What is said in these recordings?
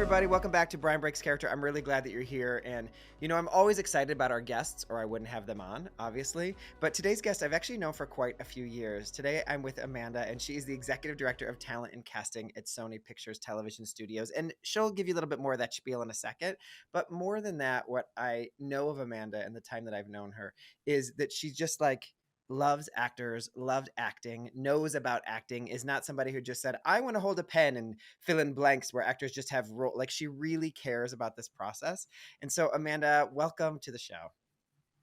everybody. Welcome back to Brian Breaks Character. I'm really glad that you're here. And, you know, I'm always excited about our guests, or I wouldn't have them on, obviously. But today's guest I've actually known for quite a few years. Today I'm with Amanda, and she is the Executive Director of Talent and Casting at Sony Pictures Television Studios. And she'll give you a little bit more of that spiel in a second. But more than that, what I know of Amanda and the time that I've known her is that she's just like, loves actors, loved acting, knows about acting, is not somebody who just said, I want to hold a pen and fill in blanks where actors just have role. Like, she really cares about this process. And so, Amanda, welcome to the show.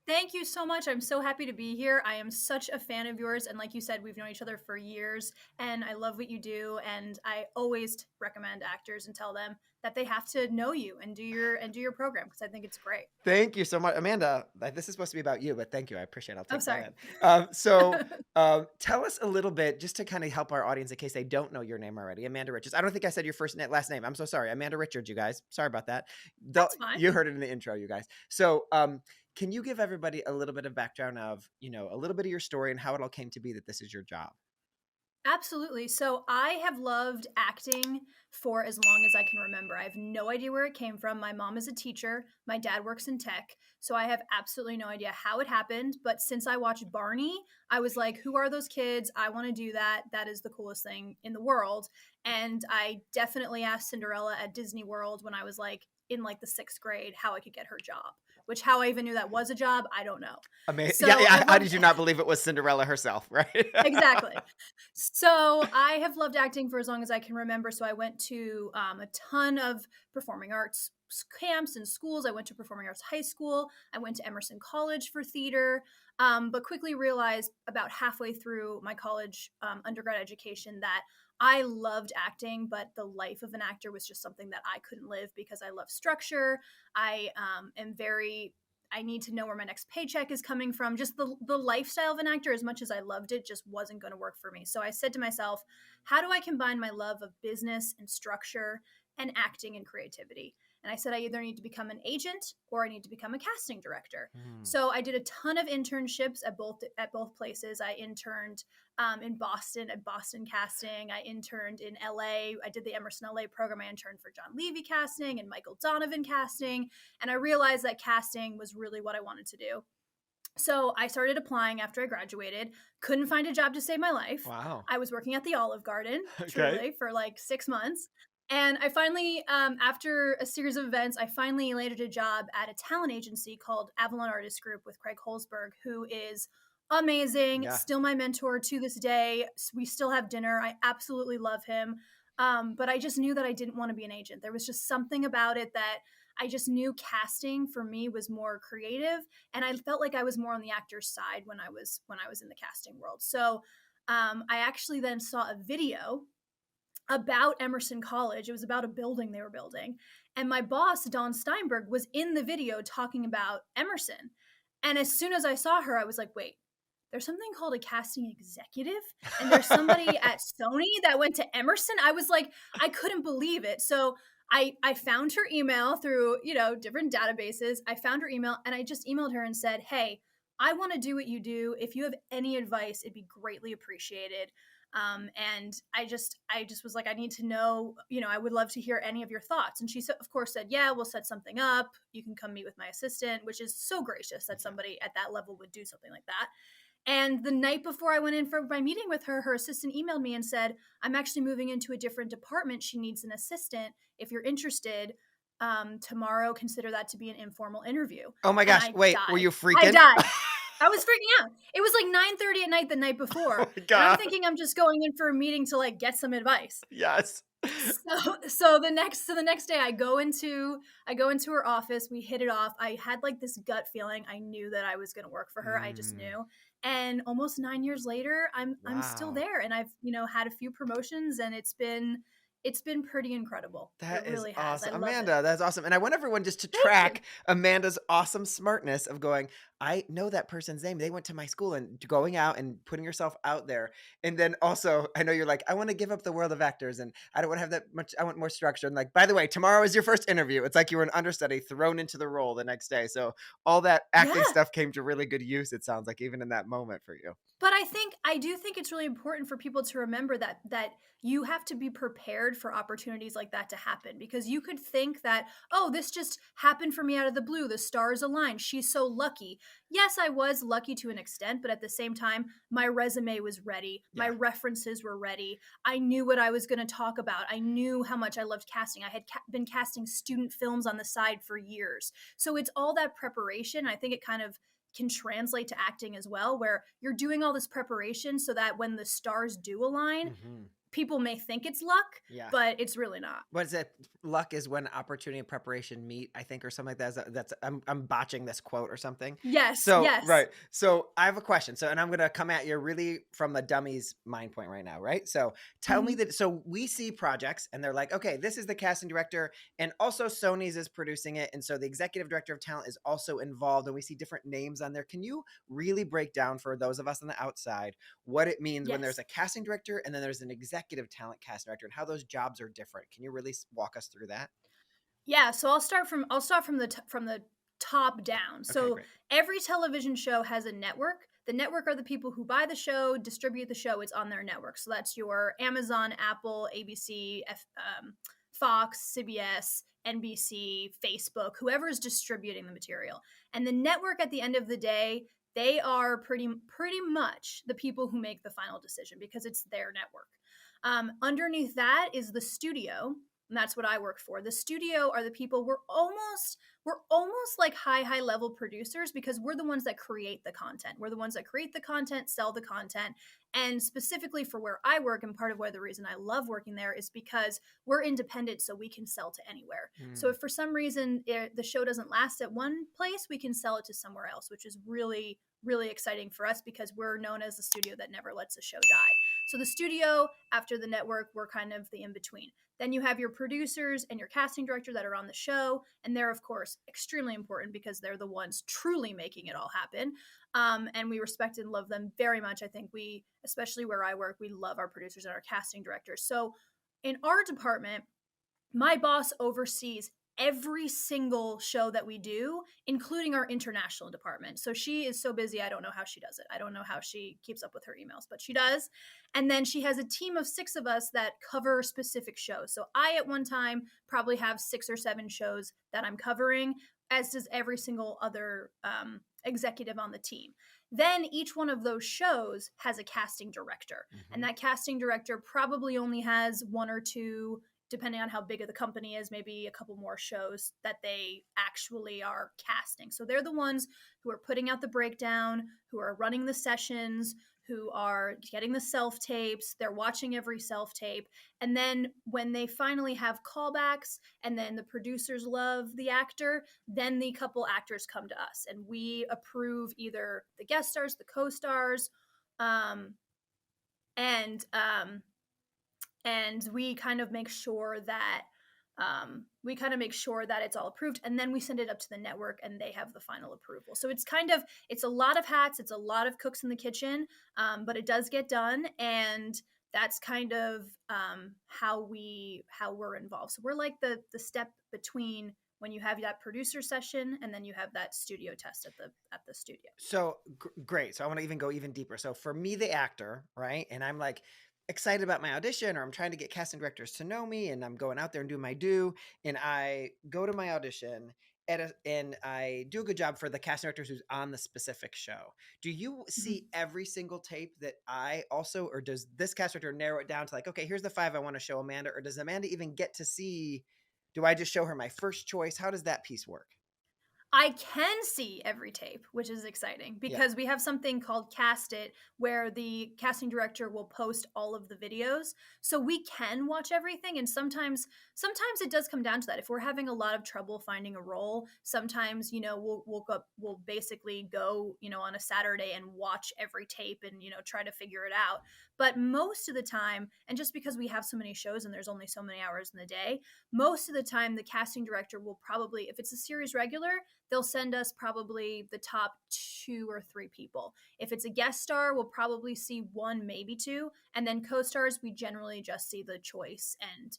Thank you so much. I'm so happy to be here. I am such a fan of yours. And like you said, we've known each other for years, and I love what you do. And I always recommend actors and tell them that they have to know you and do your program, because I think it's great. Thank you so much, Amanda. This is supposed to be about you, but thank you. I appreciate it. I'll take sorry. that. Tell us a little bit, just to kind of help our audience in case they don't know your name already. Amanda Richards. I don't think I said your last name. I'm so sorry. Amanda Richards, you guys. Sorry about that. That's fine. You heard it in the intro, you guys. So can you give everybody a little bit of background of, you know, a little bit of your story and how it all came to be that this is your job? Absolutely. So I have loved acting for as long as I can remember. I have no idea where it came from. My mom is a teacher. My dad works in tech. So I have absolutely no idea how it happened. But since I watched Barney, I was like, who are those kids? I want to do that. That is the coolest thing in the world. And I definitely asked Cinderella at Disney World when I was like in like the 6th grade how I could get her job. Which, how I even knew that was a job, I don't know. Amazing. So yeah. How did you not believe it was Cinderella herself, right? Exactly. So I have loved acting for as long as I can remember. So I went to a ton of performing arts camps and schools. I went to performing arts high school. I went to Emerson College for theater, but quickly realized about halfway through my college undergrad education that I loved acting, but the life of an actor was just something that I couldn't live, because I love structure. I need to know where my next paycheck is coming from. Just the lifestyle of an actor, as much as I loved it, just wasn't going to work for me. So I said to myself, how do I combine my love of business and structure and acting and creativity? And I said, I either need to become an agent or I need to become a casting director. So I did a ton of internships at both places. I interned in Boston at Boston Casting. I interned in LA. I did the Emerson LA program. I interned for John Levy Casting and Michael Donovan Casting. And I realized that casting was really what I wanted to do. So I started applying after I graduated, couldn't find a job to save my life. Wow. I was working at the Olive Garden, Okay. truly, for like 6 months. And I finally, after a series of events, I finally landed a job at a talent agency called Avalon Artist Group with Craig Holzberg, who is amazing, still my mentor to this day. We still have dinner. I absolutely love him. But I just knew that I didn't want to be an agent. There was just something about it that I just knew casting for me was more creative, and I felt like I was more on the actor's side when I was in the casting world. So I actually then saw a video about Emerson College. It was about a building they were building. And my boss, Dawn Steinberg, was in the video talking about Emerson. And as soon as I saw her, I was like, wait, there's something called a casting executive, and there's somebody at Sony that went to Emerson. I was like, I couldn't believe it. So I found her email through, different databases. I found her email, and I just emailed her and said, hey, I want to do what you do. If you have any advice, it'd be greatly appreciated. And I just was like, I need to know, I would love to hear any of your thoughts. And she of course said, yeah, we'll set something up. You can come meet with my assistant, which is so gracious that somebody at that level would do something like that. And the night before I went in for my meeting with her, her assistant emailed me and said, I'm actually moving into a different department. She needs an assistant. If you're interested, tomorrow, consider that to be an informal interview. Oh my gosh. Wait, died. were you freaking? I died. I was freaking out. It was like 9:30 at night the night before. Oh my God. And I'm thinking I'm just going in for a meeting to like get some advice. Yes. So the next day I go into her office. We hit it off. I had like this gut feeling. I knew that I was going to work for her. I just knew. And almost 9 years later, I'm still there, and I've had a few promotions, and it's been pretty incredible. That it really is has. awesome. I love Amanda, it. that's awesome. And I want everyone just to track Amanda's awesome smartness of going, I know that person's name. They went to my school, and going out and putting yourself out there. And then also, I know you're like, I want to give up the world of actors and I don't want to have that much. I want more structure. And like, by the way, tomorrow is your first interview. It's like you were an understudy thrown into the role the next day. So all that acting Yeah. stuff came to really good use, it sounds like, even in that moment for you. But I do think it's really important for people to remember that you have to be prepared for opportunities like that to happen, because you could think that, oh, this just happened for me out of the blue. The stars aligned. She's so lucky. Yes, I was lucky to an extent, but at the same time, my resume was ready. My Yeah. references were ready. I knew what I was going to talk about. I knew how much I loved casting. I had been casting student films on the side for years. So it's all that preparation. I think it kind of can translate to acting as well, where you're doing all this preparation so that when the stars do align, Hmm. people may think it's luck, Yeah. but it's really not. What is it? Luck is when opportunity and preparation meet, I think, or something like that. I'm botching this quote or something. Yes, So yes. right. So I have a question. So, and I'm gonna come at you really from the dummy's mind point right now, right? So tell me Mhm. that. So we see projects, and they're like, okay, this is the casting director, and also Sony's is producing it, and so the executive director of talent is also involved, and we see different names on there. Can you really break down for those of us on the outside what it means when there's Yes. a casting director and then there's an executive talent casting director, and how those jobs are different? Can you really walk us through that? Yeah, so I'll start from from the top down. Okay, So great. every television show has a network. The network are the people who buy the show, distribute the show. It's on their network. So that's your Amazon, Apple, ABC, Fox, CBS, NBC, Facebook, whoever is distributing the material. And the network at the end of the day, they are pretty much the people who make the final decision because it's their network. Underneath that is the studio, and that's what I work for. The studio are the people, we're almost like high level producers, because we're the ones that create the content. We're the ones that create the content, sell the content. And specifically for where I work, and part of why the reason I love working there is because we're independent, so we can sell to anywhere. So Mm. if for some reason the show doesn't last at one place, we can sell it to somewhere else, which is really exciting for us because we're known as the studio that never lets a show die. So the studio, after the network, we're kind of the in between. Then you have your producers and your casting director that are on the show, and they're, of course, extremely important because they're the ones truly making it all happen. And we respect and love them very much. I think we, especially where I work, we love our producers and our casting directors. So in our department, my boss oversees every single show that we do, including our international department. So she is so busy, I don't know how she does it. I don't know how she keeps up with her emails, but she does. And then she has a team of 6 of us that cover specific shows. So I, at one time, probably have 6 or 7 shows that I'm covering, as does every single other executive on the team. Then each one of those shows has a casting director, and Hmm. that casting director probably only has 1 or 2, depending on how big of the company is, maybe a couple more shows that they actually are casting. So they're the ones who are putting out the breakdown, who are running the sessions, who are getting the self tapes, they're watching every self tape. And then when they finally have callbacks and then the producers love the actor, then the couple actors come to us and we approve either the guest stars, the co stars, um, and we kind of make sure that it's all approved, and then we send it up to the network and they have the final approval. So it's a lot of hats, it's a lot of cooks in the kitchen, but it does get done. And that's kind of how we're involved. So we're like the step between when you have that producer session and then you have that studio test at the studio. So great. So I want to even go even deeper. So for me, the actor, right? And I'm like excited about my audition, or I'm trying to get casting directors to know me, and I'm going out there and doing my due. And I go to my audition and I do a good job for the casting directors who's on the specific show. Do you Mhm. see every single tape that I also, or does this cast director narrow it down to like, okay, here's the 5 I want to show Amanda, or does Amanda even get to see? Do I just show her my first choice? How does that piece work? I can see every tape, which is exciting Yeah. because we have something called Cast It, where the casting director will post all of the videos. So we can watch everything. And sometimes it does come down to that. If we're having a lot of trouble finding a role, sometimes, we'll basically go, on a Saturday and watch every tape and, try to figure it out. But most of the time, and just because we have so many shows and there's only so many hours in the day, most of the time the casting director will probably, if it's a series regular, they'll send us probably the top 2 or 3 people. If it's a guest star, we'll probably see 1, maybe 2. And then co-stars, we generally just see the choice. And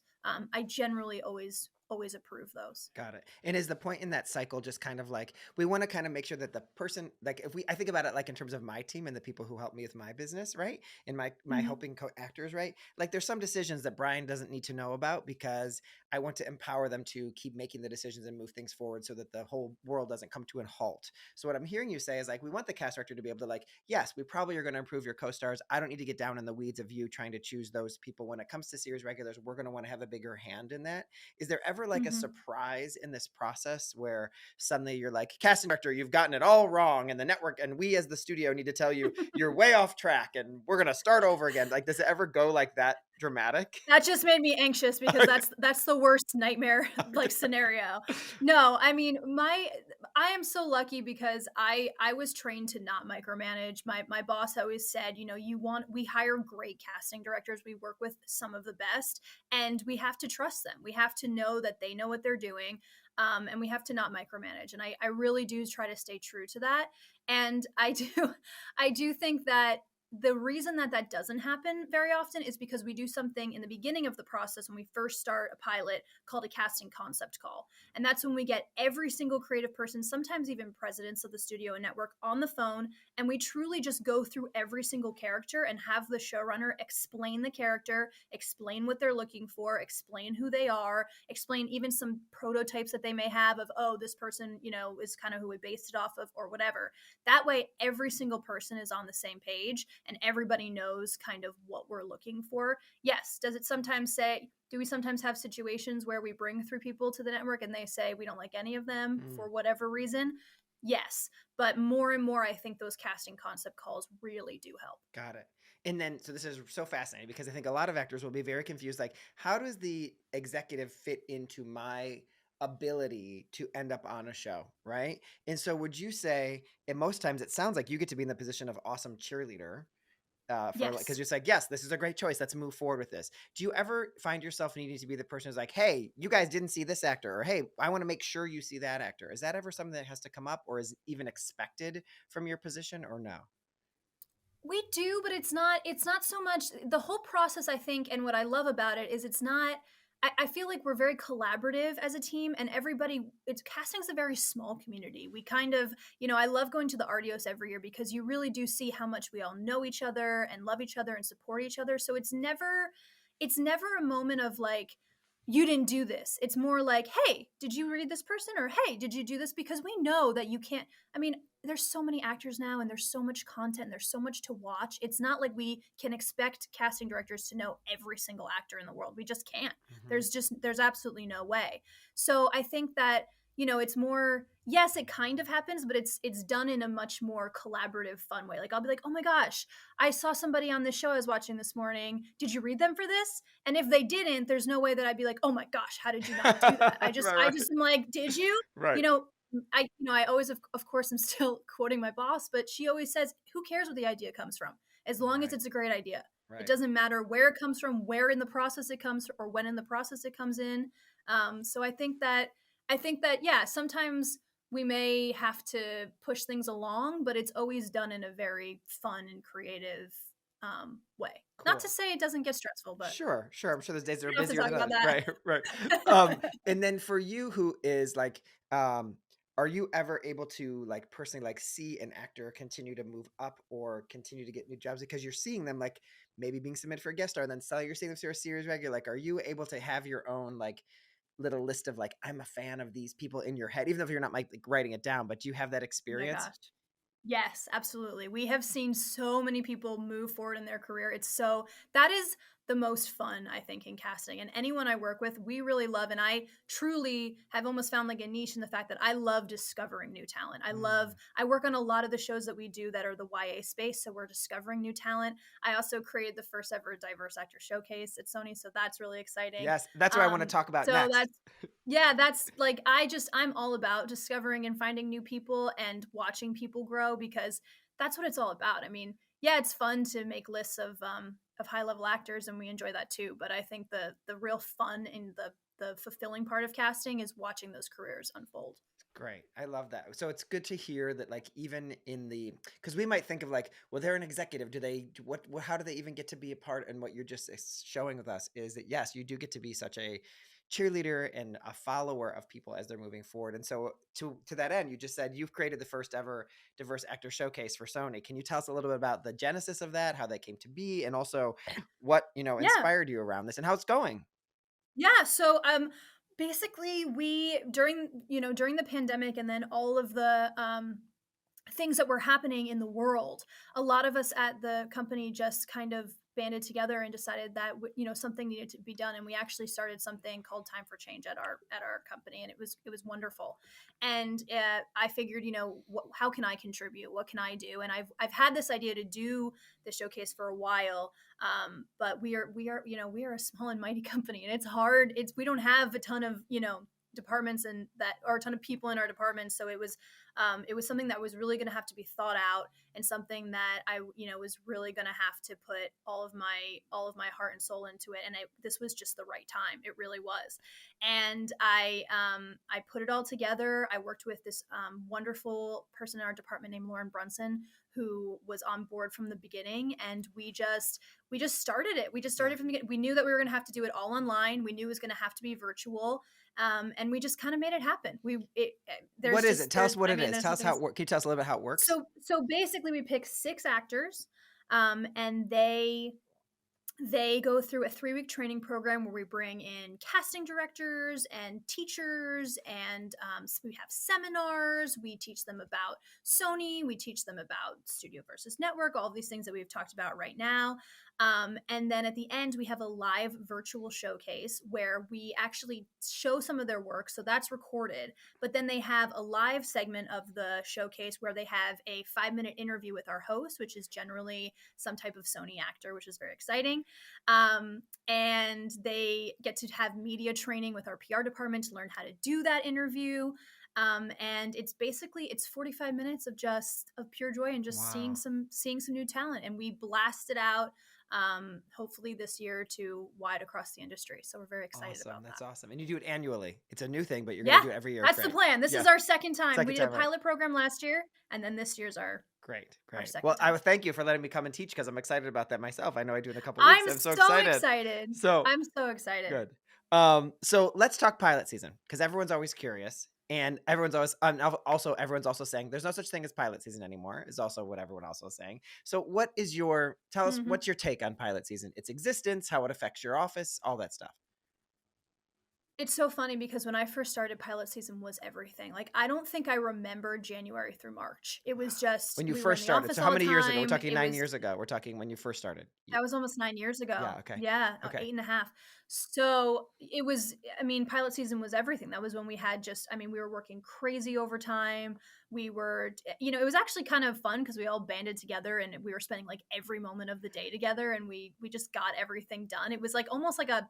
I generally always approve those. Got it. And is the point in that cycle just kind of like we want to kind of make sure that the person, like if we I think about it like in terms of my team and the people who help me with my business, right? And my Mhm. helping actors, right? Like there's some decisions that Brian doesn't need to know about because I want to empower them to keep making the decisions and move things forward so that the whole world doesn't come to a halt. So what I'm hearing you say is like we want the cast director to be able to like, yes, we probably are going to improve your co-stars. I don't need to get down in the weeds of you trying to choose those people. When it comes to series regulars, we're going to want to have a bigger hand in that. Is there ever like a Mhm. surprise in this process where suddenly you're like, casting director, you've gotten it all wrong, and the network and we as the studio need to tell you you're way off track and we're gonna start over again? Like, does it ever go like that dramatic? That just made me anxious because Okay. that's the worst nightmare, like, Okay. scenario. No, I mean, I am so lucky because I was trained to not micromanage. My boss always said, you know, we hire great casting directors. We work with some of the best, and we have to trust them. We have to know that they know what they're doing, and we have to not micromanage. And I really do try to stay true to that. And I do I do think that the reason that that doesn't happen very often is because we do something in the beginning of the process when we first start a pilot called a casting concept call. And that's when we get every single creative person, sometimes even presidents of the studio and network, on the phone. And we truly just go through every single character and have the showrunner explain the character, explain what they're looking for, explain who they are, explain even some prototypes that they may have of, oh, this person, you know, is kind of who we based it off of or whatever. That way, every single person is on the same page and everybody knows kind of what we're looking for. Yes, do we sometimes have situations where we bring 3 people to the network and they say we don't like any of them Mm, for whatever reason? Yes, but more and more, I think those casting concept calls really do help. got it. And then, so this is so fascinating because I think a lot of actors will be very confused. Like, how does the executive fit into my ability to end up on a show, right? And so, would you say, and most times it sounds like you get to be in the position of awesome cheerleader, for like because Yes. you're like, yes, this is a great choice. Let's move forward with this. Do you ever find yourself needing to be the person who's like, hey, you guys didn't see this actor, or hey, I want to make sure you see that actor? Is that ever something that has to come up, or is even expected from your position, or no? We do, but it's not so much the whole process, I think, and what I love about it is it's not I feel like we're very collaborative as a team and everybody it's casting's a very small community. We kind of, you know, I love going to the Ardios every year because you really do see how much we all know each other and love each other and support each other. So it's never a moment of like you didn't do this. It's more like, hey, did you read this person? Or hey, did you do this? Because we know that you can't. I mean, there's so many actors now and there's so much content and there's so much to watch. It's not like we can expect casting directors to know every single actor in the world. We just can't. Hmm. There's absolutely no way. So I think that, you know, it's more yes, it kind of happens, but it's done in a much more collaborative fun way. Like I'll be like, "Oh my gosh, I saw somebody on this show I was watching this morning. Did you read them for this?" And if they didn't, there's no way that I'd be like, "Oh my gosh, how did you not do that?" I Right, just I right, just am like, "Did you?" right, You know, I always of course am still quoting my boss, but she always says, "Who cares where the idea comes from? As long as right, it's a great idea. It right. doesn't matter where it comes from, where in the process it comes, or when in the process it comes in." So I think that yeah, sometimes we may have to push things along, but it's always done in a very fun and creative way. Not to Cool. say it doesn't get stressful, but Sure, sure. I'm sure there's days that are we don't have to busier talk than about others. that. Right, right. And then for you, who is like, are you ever able to like personally like see an actor continue to move up or continue to get new jobs because you're seeing them like maybe being submitted for a guest star, then suddenly you're seeing them through a series regular? Like, are you able to have your own like little list of like, I'm a fan of these people in your head, even if you're not like writing it down, but do you have that Oh my experience? gosh. Yes, absolutely. We have seen so many people move forward in their career. That is the most fun, I think, in casting. And anyone I work with, we really love. And I truly have almost found like a niche in the fact that I love discovering new talent. Mm, I work on a lot of the shows that we do that are the YA space. So we're discovering new talent. I also created the first ever diverse actor showcase at Sony. So that's really exciting. yes, that's what I want to talk about So next. that's yeah, that's like I'm all about discovering and finding new people and watching people grow because that's what it's all about. I mean, yeah, it's fun to make lists of high level actors and we enjoy that too, but I think the real fun and the fulfilling part of casting is watching those careers unfold. Great. I love that. So it's good to hear that, like, even in the, because we might think of like, well, they're an executive. Do they, how do they even get to be a part? And what you're just showing with us is that, yes, you do get to be such a cheerleader and a follower of people as they're moving forward. And so to that end, you just said you've created the first ever diverse actor showcase for Sony. Can you tell us a little bit about the genesis of that, how that came to be, and also what, Yeah. inspired you around this and how it's going? Yeah, so basically we during the pandemic and then all of the things that were happening in the world, a lot of us at the company just kind of banded together and decided that something needed to be done, and we actually started something called Time for Change at our company, and it was wonderful. And I figured, how can I contribute? What can I do? And I've had this idea to do the showcase for a while, but we are a small and mighty company, and it's hard. We don't have a ton of departments and that or a ton of people in our department, so it was something that was really going to have to be thought out, and something that I was really going to have to put all of my heart and soul into it. And this was just the right time. It really was. And I put it all together. I worked with this wonderful person in our department named Lauren Brunson, who was on board from the beginning, and we just started it. We just started from the beginning. We knew that we were going to have to do it all online. We knew it was going to have to be virtual, and we just kind of made it happen. What is it? Tell us what it is. Tell us how things. it works. Can you tell us a little bit how it works? So basically, we pick 6 actors, and they go through a 3-week training program where we bring in casting directors and teachers, and so we have seminars. We teach them about Sony. We teach them about studio versus network, all these things that we've talked about right now. And then at the end, we have a live virtual showcase where we actually show some of their work. So that's recorded. But then they have a live segment of the showcase where they have a 5-minute interview with our host, which is generally some type of Sony actor, which is very exciting. And they get to have media training with our PR department to learn how to do that interview. And it's 45 minutes of pure joy and just seeing Wow. some new talent. And we blast it out, hopefully this year to wide across the industry. So we're very excited Awesome. about That's that. awesome. And you do it annually. It's a new thing, but you're going Yeah, to do it every year. that's the Great. plan. This Yeah. is our second time. Second We did a time, right. pilot program last year, and then this year's our Great. our Great. second Well, I time. would thank you for letting me come and teach because I'm excited about that myself. I know I do in a couple weeks. I'm I'm so so excited. excited. So I'm so excited. good. So let's talk pilot season because everyone's always curious. And everyone's also saying there's no such thing as pilot season anymore, is also what everyone else is saying. So tell us Mhm. what's your take on pilot season, its existence, how it affects your office, all that stuff. It's so funny because when I first started, pilot season was everything. Like, I don't think I remember January through March. It was just When you we were in first the started. office So all how the many years ago? We're time. talking It 9 was years ago. We're talking when you first started. That was almost 9 years Yeah. ago. Okay. Yeah, Okay. 8 and a half. So, it was I mean, pilot season was everything. That was when we had we were working crazy overtime. It was actually kind of fun because we all banded together and we were spending, like, every moment of the day together, and we just got everything done. It was, like, almost like a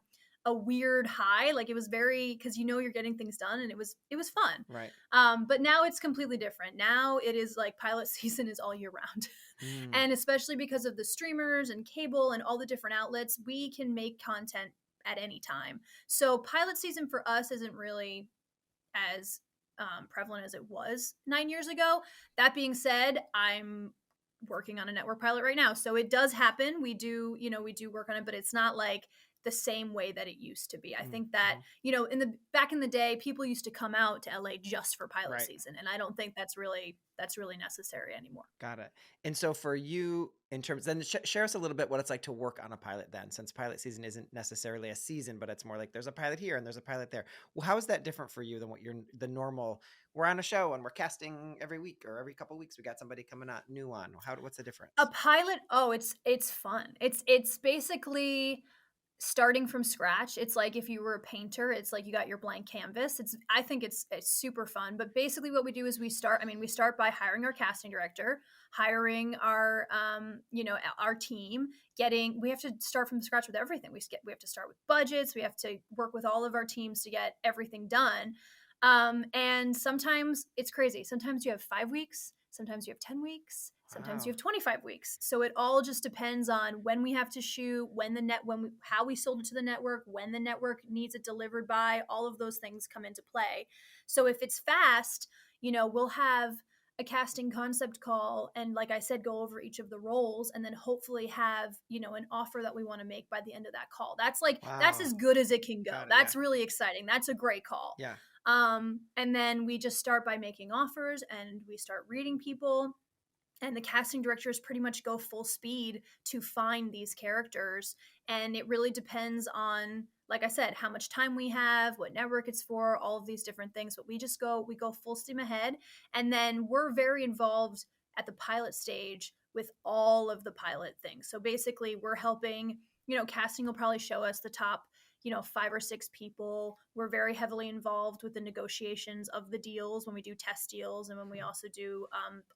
weird high. Like, it was very because you're getting things done, and it was fun. Right. But now it's completely different. Now it is like pilot season is all year round. Mm, And especially because of the streamers and cable and all the different outlets, we can make content at any time. So pilot season for us isn't really as prevalent as it was 9 years ago. That being said, I'm working on a network pilot right now, so it does happen. We do work on it, but it's not like the same way that it used to be. I think that mhm. back in the day, people used to come out to LA just for pilot Right. season, and I don't think that's really necessary anymore. Got it. And so for you, in terms, then share us a little bit what it's like to work on a pilot then, since pilot season isn't necessarily a season, but it's more like there's a pilot here and there's a pilot there. Well, how is that different for you than what the normal, we're on a show and we're casting every week or every couple of weeks, we got somebody coming out new on. What's the A difference? pilot, oh, it's fun. It's basically starting from scratch. It's like if you were a painter, it's like you got your blank canvas. I think it's super fun. But basically what we do is we start by hiring our casting director, hiring our team, we have to start from scratch with everything. We have to start with budgets, we have to work with all of our teams to get everything done. And sometimes it's crazy. Sometimes you have 5 weeks, sometimes you have 10 weeks, Sometimes you Wow. have 25 weeks. So it all just depends on when we have to shoot, how we sold it to the network, when the network needs it delivered by. All of those things come into play. So if it's fast, we'll have a casting concept call and, like I said, go over each of the roles and then hopefully have, an offer that we want to make by the end of that call. That's Wow. as good as it can go. Got it. Yeah. That's really exciting. That's a great call. Yeah. And then we just start by making offers and we start reading people, and the casting directors pretty much go full speed to find these characters. And it really depends on, like I said, how much time we have, what network it's for, all of these different things. But we go full steam ahead. And then we're very involved at the pilot stage with all of the pilot things. So basically we're helping, casting will probably show us the top 5 or 6 people. We're very heavily involved with the negotiations of the deals when we do test deals and when we also do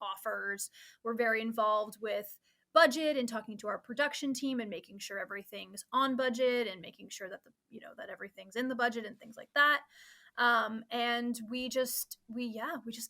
offers. We're very involved with budget and talking to our production team and making sure everything's on budget and making sure that that everything's in the budget and things like that. And we just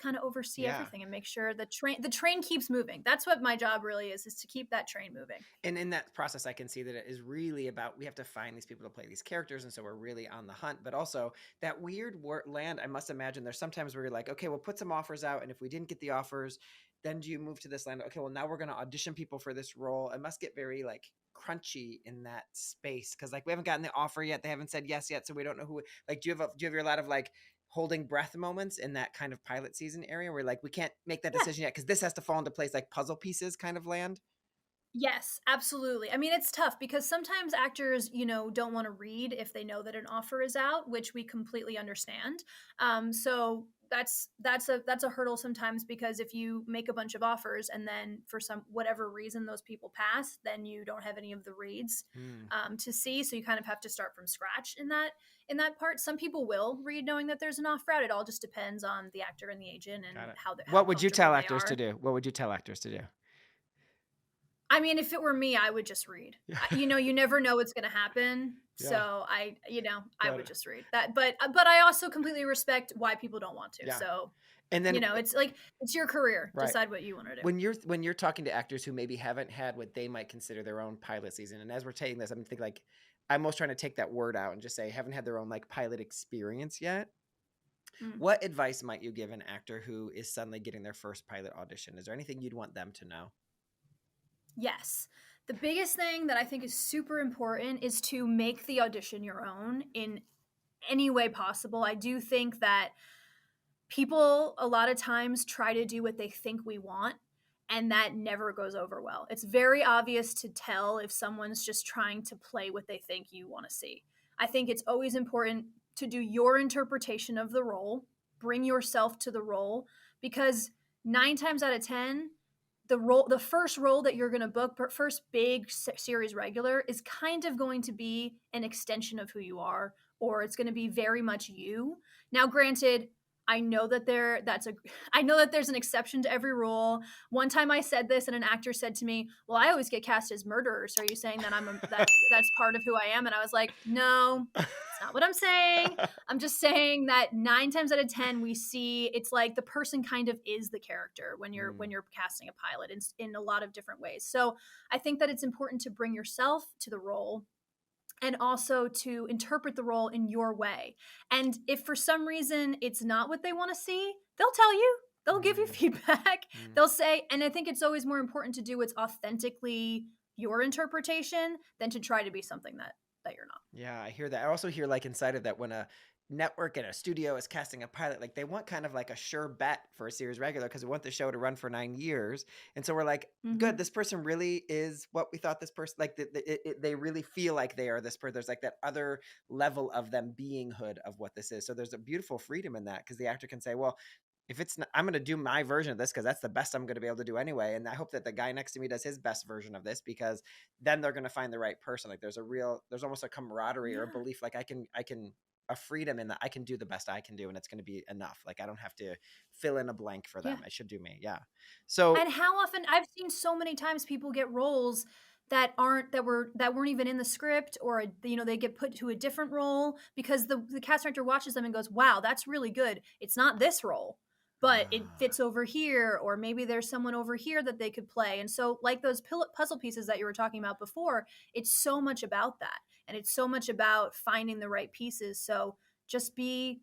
kind of oversee Yeah. everything and make sure the train keeps moving. That's what my job really is to keep that train moving. And in that process, I can see that it is really about, we have to find these people to play these characters. And so we're really on the hunt, but also that weird land. I must imagine there's sometimes where you're like, okay, we'll put some offers out. And if we didn't get the offers, then do you move to this land? Okay, well, now we're going to audition people for this role. It must get very like crunchy in that space. Cause like we haven't gotten the offer yet. They haven't said yes yet. So we don't know who, like, do you have a lot of like holding breath moments in that kind of pilot season area where like, we can't make that Yeah. decision yet, cause this has to fall into place, like puzzle pieces kind of land? Yes, absolutely. I mean, it's tough because sometimes actors, don't want to read if they know that an offer is out, which we completely understand. So that's a hurdle sometimes, because if you make a bunch of offers and then for some whatever reason those people pass, then you don't have any of the reads Hmm. to see. So you kind of have to start from scratch in that part. Some people will read knowing that there's an offer out. It all just depends on the actor and the agent and Got it. how What would you comfortable tell they actors to are. do? What would you tell actors to do? I mean, if it were me, I would just read. You never know what's going to happen. Yeah. So I Got would it. just read that. But I also completely respect why people don't want to. Yeah. So, And then it's like, it's your career. Right. Decide what you want to do. when you're talking to actors who maybe haven't had what they might consider their own pilot season, and as we're taking this, I'm thinking like I'm almost trying to take that word out and just say haven't had their own like pilot experience yet. Mm. What advice might you give an actor who is suddenly getting their first pilot audition? Is there anything you'd want them to know? Yes. The biggest thing that I think is super important is to make the audition your own in any way possible. I do think that people a lot of times try to do what they think we want, and that never goes over well. It's very obvious to tell if someone's just trying to play what they think you want to see. I think it's always important to do your interpretation of the role, bring yourself to the role, because 9 times out of 10, the first role that you're going to book, first big series regular, is kind of going to be an extension of who you are, or it's going to be very much you. Now, granted, I know that I know that there's an exception to every rule. One time I said this and an actor said to me, "Well, I always get cast as murderer. So are you saying that that's part of who I am?" And I was like, "No, that's not what I'm saying. I'm just saying that 9 times out of 10 we see it's like the person kind of is the character when you're casting a pilot in a lot of different ways." So I think that it's important to bring yourself to the role and also to interpret the role in your way. And if for some reason it's not what they want to see, they'll tell you. They'll give you feedback. They'll say, and I think it's always more important to do what's authentically your interpretation than to try to be something that you're not. Yeah, I hear that. I also hear like inside of that when a network and a studio is casting a pilot, like they want kind of like a sure bet for a series regular because we want the show to run for 9 years. And so we're like, good, this person really is what we thought this person, like they really feel like they are this person. There's like that other level of them beinghood of what this is. So there's a beautiful freedom in that because the actor can say, well, if it's not, I'm going to do my version of this because that's the best I'm going to be able to do anyway. And I hope that the guy next to me does his best version of this because then they're going to find the right person. Like there's almost a camaraderie or a belief. Like I can a freedom in that I can do the best I can do and it's going to be enough. Like I don't have to fill in a blank for them. I should do me. Yeah. So, and how often I've seen so many times people get roles that weren't even in the script, or they get put to a different role because the cast director watches them and goes, "Wow, that's really good. It's not this role." but it Ah. fits over here, or maybe there's someone over here that they could play. And so, like those puzzle pieces that you were talking about before, it's so much about that, and it's so much about finding the right pieces. So just be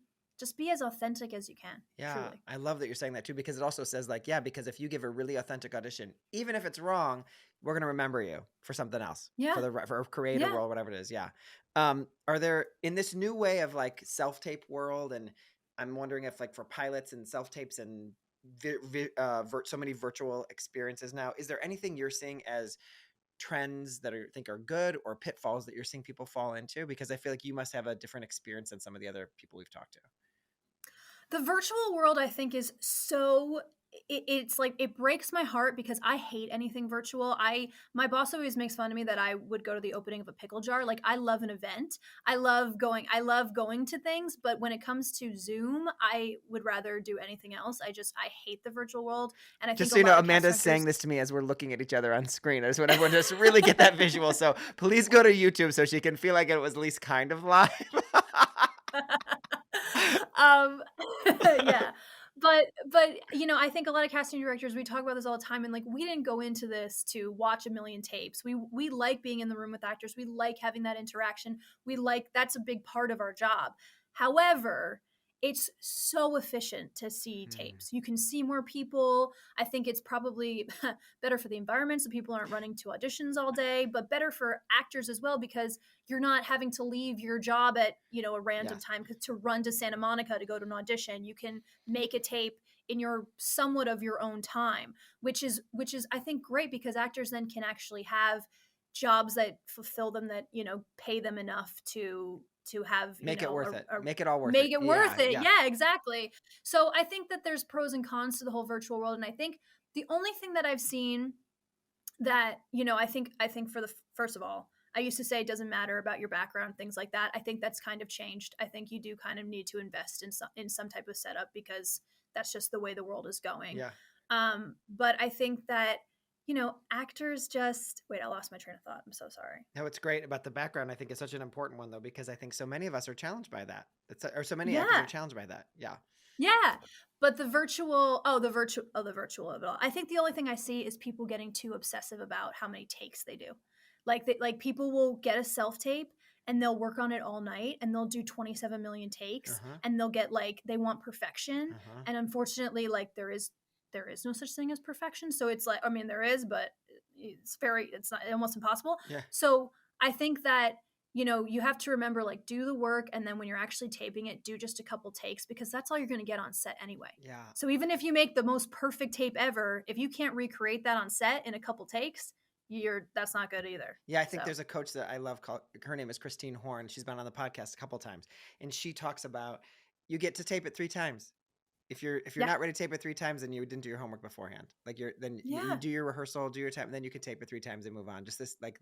as authentic as you can, Yeah, truly. I love that you're saying that too, because it also says like, yeah, because if you give a really authentic audition, even if it's wrong, we're gonna remember you for something else, Yeah, for a creative yeah. role, whatever it is. Yeah. Are there in this new way of like self-tape world, and I'm wondering if like for pilots and self-tapes and so many virtual experiences now, is there anything you're seeing as trends that are think are good or pitfalls that you're seeing people fall into? Because I feel like you must have a different experience than some of the other people we've talked to. The virtual world, I think, is so it's like it breaks my heart because I hate anything virtual. My boss always makes fun of me that I would go to the opening of a pickle jar. Like, I love an event. I love going to things, but when it comes to Zoom, I would rather do anything else. I hate the virtual world, and I Just think so a you know, lot of Amanda's casting saying directors. this to me as we're looking at each other on screen. I just want everyone to just really get that visual. So please go to YouTube so she can feel like it was at least kind of live. um yeah, but I think a lot of casting directors, we talk about this all the time, and like, we didn't go into this to watch a million tapes. We like being in the room with actors. We like having that interaction. We like That's a big part of our job. However, it's so efficient to see Hmm. tapes. You can see more people. I think it's probably better for the environment, so people aren't running to auditions all day, but better for actors as well, because you're not having to leave your job at a random Yes. time to run to Santa Monica to go to an audition. You can make a tape in your somewhat of your own time, which is I think great, because actors then can actually have jobs that fulfill them, that pay them enough to have Make it worth it. a Make it all worth it. make it worth Yeah. it. Yeah. Yeah, exactly. So I think that there's pros and cons to the whole virtual world, and I think the only thing that I've seen that I think for the first of all, I used to say it doesn't matter about your background, things like that. I think that's kind of changed. I think you do kind of need to invest in some type of setup, because that's just the way the world is going. Yeah. But I think that actors just wait. I lost my train of thought. I'm so sorry. No, what's great about the background, I think, is such an important one, though, because I think so many of us are challenged by that. Or so many actors are Yeah, challenged by that. Yeah. yeah. But the virtual of it all. I think the only thing I see is people getting too obsessive about how many takes they do. Like, people will get a self tape and they'll work on it all night, and they'll do 27 million Uh takes, huh. and they'll get, like, they want perfection. Uh huh. And unfortunately, like, there is no such thing as perfection. So it's like, I mean, there is, but it's not almost impossible. Yeah. So I think that you have to remember, like, do the work, and then when you're actually taping it, do just a couple takes, because that's all you're going to get on set anyway. Yeah. So even if you make the most perfect tape ever, if you can't recreate that on set in a couple takes, that's not good either. Yeah, I think So there's a coach that I love called, her name is Christine Horn. She's been on the podcast a couple times, and she talks about you get to tape it 3 times. If you're yeah, not ready to tape it 3 times, then you didn't do your homework beforehand. Like you yeah, do your rehearsal, do your time, and then you could tape it 3 times and move on. Just this like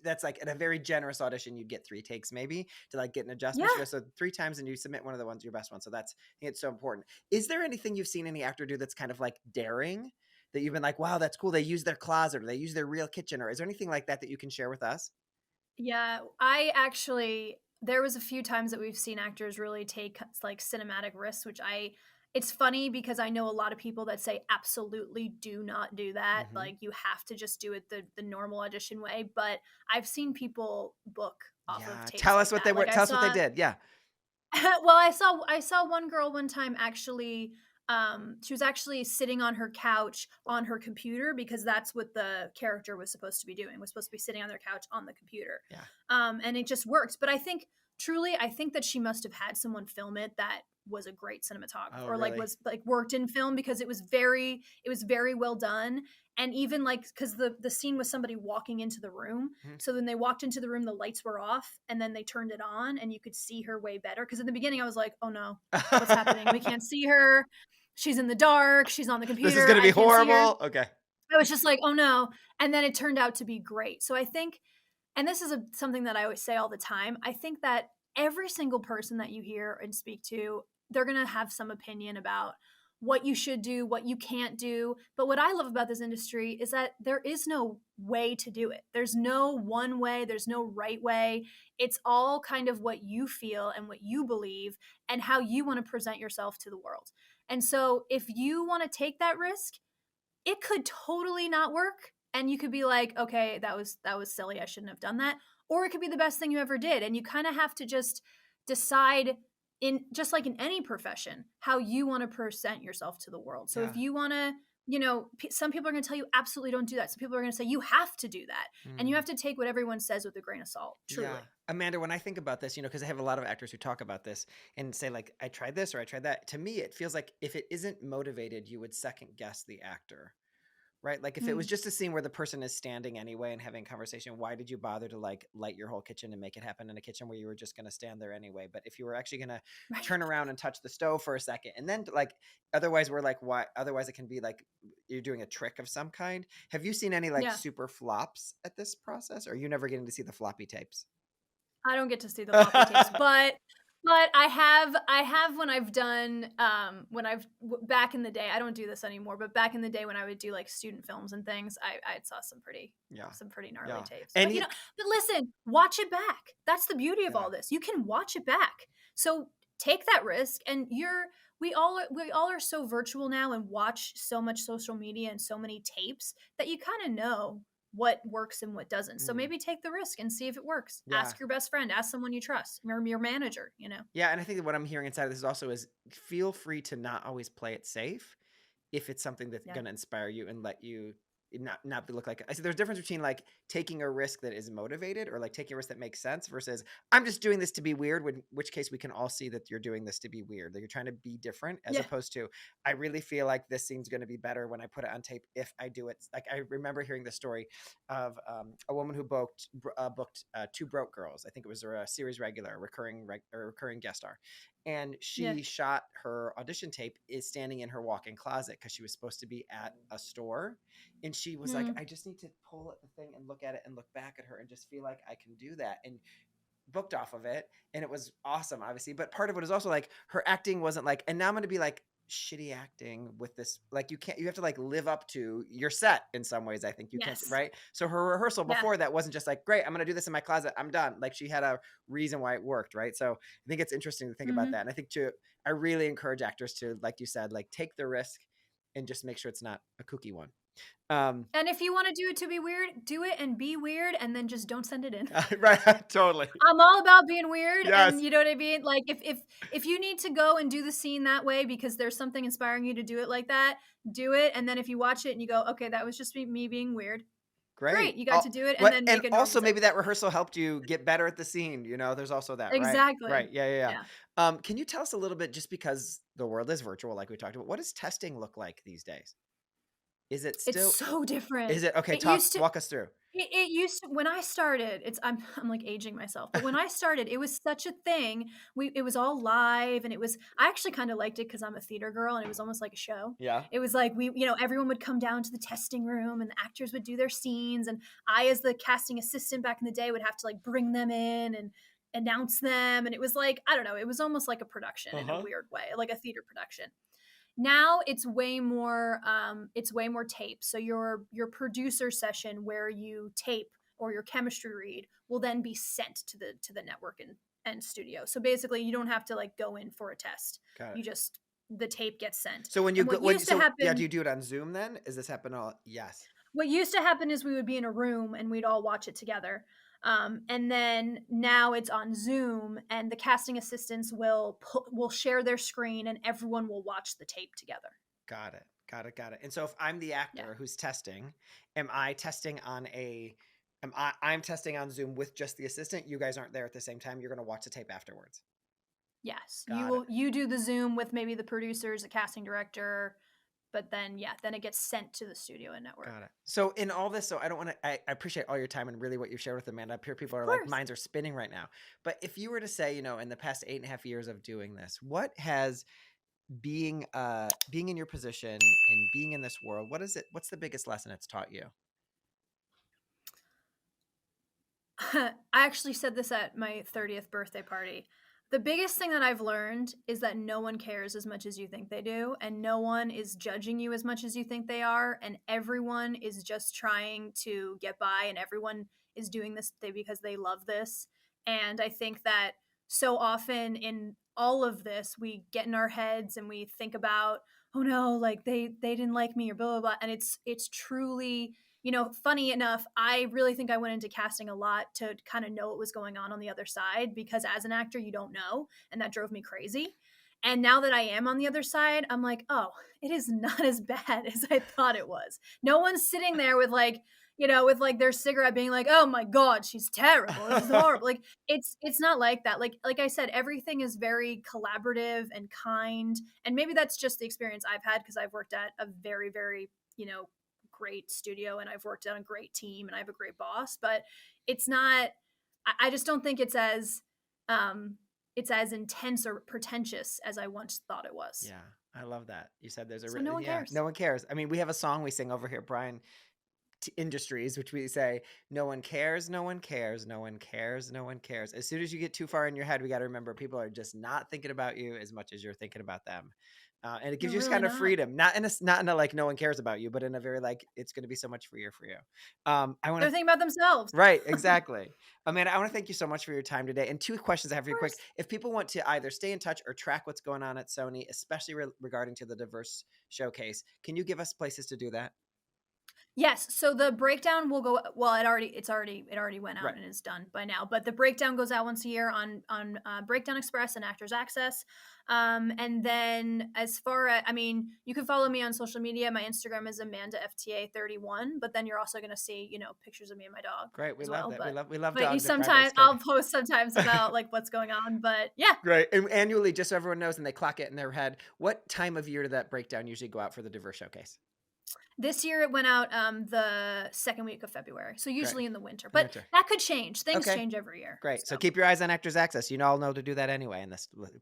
that's like at a very generous audition, you'd get 3 takes maybe to like get an adjustment. yeah. So 3 times, and you submit one of the ones your best one. So I think it's so important. Is there anything you've seen any actor do that's kind of like daring that you've been like, wow, that's cool? They use their closet, or they use their real kitchen, or is there anything like that that you can share with us? Yeah, there was a few times that we've seen actors really take, like, cinematic risks, which it's funny because I know a lot of people that say absolutely do not do that. Hmm. Like, you have to just do it the normal audition way. But I've seen people book off of Yeah, tapes tell us like what they that. were. Like, I Tell us what they saw did. Yeah. well, I saw one girl one time, actually. She was actually sitting on her couch on her computer, because that's what the character was supposed to be doing. Was supposed to be sitting on their couch on the computer. Yeah. And it just works. But I think that she must have had someone film it that was a great cinematographer, Oh, or like really? was like worked in film, because it was very well done. And even, like, because the scene was somebody walking into the room, Mhm. so when they walked into the room, the lights were off, and then they turned it on, and you could see her way better. Because in the beginning, I was like, oh no, what's happening? We can't see her. She's in the dark. She's on the This is computer. gonna I be can't see her. horrible. Okay. I was just like, oh no. And then it turned out to be great. So I think, and this is something that I always say all the time, I think that every single person that you hear and speak to, they're going to have some opinion about what you should do, what you can't do. But what I love about this industry is that there is no way to do it. There's no one way, there's no right way. It's all kind of what you feel and what you believe, and how you want to present yourself to the world. And so if you want to take that risk, it could totally not work. And you could be like, okay, that was silly. I shouldn't have done that. Or it could be the best thing you ever did. And you kind of have to just decide, in just like in any profession, how you want to present yourself to the world. So if you want to, some people are going to tell you absolutely don't do that. Some people are going to say you have to do that. And you have to take what everyone says with a grain of salt, truly. Yeah. Amanda, when I think about this, because I have a lot of actors who talk about this and say like, I tried this or I tried that. To me, it feels like if it isn't motivated, you would second guess the actor. Right? Like if it was just a scene where the person is standing anyway and having a conversation, why did you bother to like light your whole kitchen and make it happen in a kitchen where you were just going to stand there anyway? But if you were actually going to turn around and touch the stove for a second, and then like, otherwise we're like, why? Otherwise it can be like you're doing a trick of some kind. Have you seen any like super flops at this process? Or are you never getting to see the floppy tapes? I don't get to see the floppy tapes, but I have when I've done back in the day, I don't do this anymore, but back in the day when I would do like student films and things, I saw some pretty gnarly tapes. And but listen, watch it back. That's the beauty of all this. You can watch it back. So take that risk, and we all are so virtual now and watch so much social media and so many tapes that you kind of know what works and what doesn't. So maybe take the risk and see if it works. Ask your best friend, ask someone you trust, your manager, Yeah. And I think that what I'm hearing inside of this also is feel free to not always play it safe if it's something that's going to inspire you and let you not look like I said. There's a difference between like taking a risk that is motivated or like taking a risk that makes sense versus I'm just doing this to be weird, in which case we can all see that you're doing this to be weird, that you're trying to be different, as opposed to I really feel like this scene's going to be better when I put it on tape if I do it. Like I remember hearing the story of a woman who booked Two Broke Girls. I think it was a series regular, recurring guest star. And she shot her audition tape is standing in her walk-in closet because she was supposed to be at a store. And she was like, I just need to pull at the thing and look at it and look back at her and just feel like I can do that. And booked off of it. And it was awesome, obviously. But part of it is also like her acting wasn't like, and now I'm going to be like, shitty acting with this, like you have to like live up to your set in some ways. I think you can't, right? So her rehearsal before that wasn't just like, great, I'm gonna do this in my closet, I'm done. Like she had a reason why it worked, right? So I think it's interesting to think about that. And I think I really encourage actors to, like you said, like take the risk and just make sure it's not a kooky one. And if you want to do it to be weird, do it and be weird, and then just don't send it in. Right, totally. I'm all about being weird, and you know what I mean? Like if you need to go and do the scene that way because there's something inspiring you to do it like that, do it. And then if you watch it and you go, okay, that was just me being weird. Great, you got to do it, and then make it. And also maybe that rehearsal helped you get better at the scene. There's also that. Exactly. Right. Yeah. Can you tell us a little bit, just because the world is virtual, like we talked about, what does testing look like these days? Is it still? It's so different. Is it okay? Walk us through. It used to, when I started, I'm like aging myself, but when I started, it was such a thing. It was all live, and I actually kind of liked it because I'm a theater girl, and it was almost like a show. Yeah. It was like everyone would come down to the testing room, and the actors would do their scenes, and I, as the casting assistant back in the day, would have to like bring them in and announce them, and it was like, I don't know, it was almost like a production in a weird way, like a theater production. Now it's way more tape. So your producer session where you tape or your chemistry read will then be sent to the network and studio. So basically you don't have to like go in for a test. You just, the tape gets sent. So when you do you do it on Zoom then? Is this happen all? Yes. What used to happen is we would be in a room and we'd all watch it together. And then now it's on Zoom, and the casting assistants will share their screen, and everyone will watch the tape together. Got it. And so if I'm the actor who's testing, am I testing on I'm testing on Zoom with just the assistant? You guys aren't there at the same time. You're going to watch the tape afterwards. Yes. You do the Zoom with maybe the producers, the casting director, but then it gets sent to the studio and network. Got it. So in all this, I don't want to, I appreciate all your time and really what you've shared with Amanda. I'm sure people are like, minds are spinning right now. But if you were to say, in the past 8.5 years of doing this, what has being in your position and being in this world, what's the biggest lesson it's taught you? I actually said this at my 30th birthday party. The biggest thing that I've learned is that no one cares as much as you think they do, and no one is judging you as much as you think they are, and everyone is just trying to get by, and everyone is doing this because they love this. And I think that so often in all of this, we get in our heads and we think about, oh no, like they didn't like me or blah blah blah. And it's truly, funny enough, I really think I went into casting a lot to kind of know what was going on the other side, because as an actor, you don't know. And that drove me crazy. And now that I am on the other side, I'm like, oh, it is not as bad as I thought it was. No one's sitting there with like, with like their cigarette being like, oh my God, she's terrible. This is horrible. Like it's not like that. Like I said, everything is very collaborative and kind. And maybe that's just the experience I've had because I've worked at a very, very, great studio, and I've worked on a great team, and I have a great boss. But it's not, I just don't think um it's as intense or pretentious as I once thought it was. Yeah, I love that. You said there's a So no one cares. no one cares. I mean, we have a song we sing over here, Brian Industries, which we say, no one cares, no one cares, no one cares, no one cares. As soon as you get too far in your head, we got to remember people are just not thinking about you as much as you're thinking about them. And it gives you this kind of freedom, not in a like no one cares about you, but in a very like it's going to be so much freer for you. I want to think about themselves, right? Exactly. Amanda, I want to thank you so much for your time today. And 2 questions I have for you quick. If people want to either stay in touch or track what's going on at Sony, especially regarding to the diverse showcase, can you give us places to do that? Yes. So the breakdown will go. Well, it already went out and is done by now. But the breakdown goes out once a year on Breakdown Express and Actors Access. And then as far as, I mean, you can follow me on social media. My Instagram is AmandaFTA31. But then you're also going to see, pictures of me and my dog. Great. We love that. But, we love but dogs. Sometimes I'll post sometimes about like what's going on. But yeah. Great. And annually, just so everyone knows and they clock it in their head, what time of year did that breakdown usually go out for the diverse showcase? This year it went out the second week of February, so usually in the winter. But that could change. Things change every year. Great. So keep your eyes on Actors Access. You all know to do that anyway, and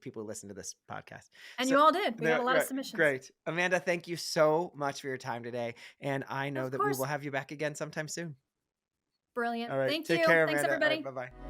people who listen to this podcast. And you all did. We got a lot of submissions. Great. Amanda, thank you so much for your time today. And I know that we will have you back again sometime soon. Brilliant. All right. Thank Take you. care, Thanks, Amanda. everybody. All right, bye-bye.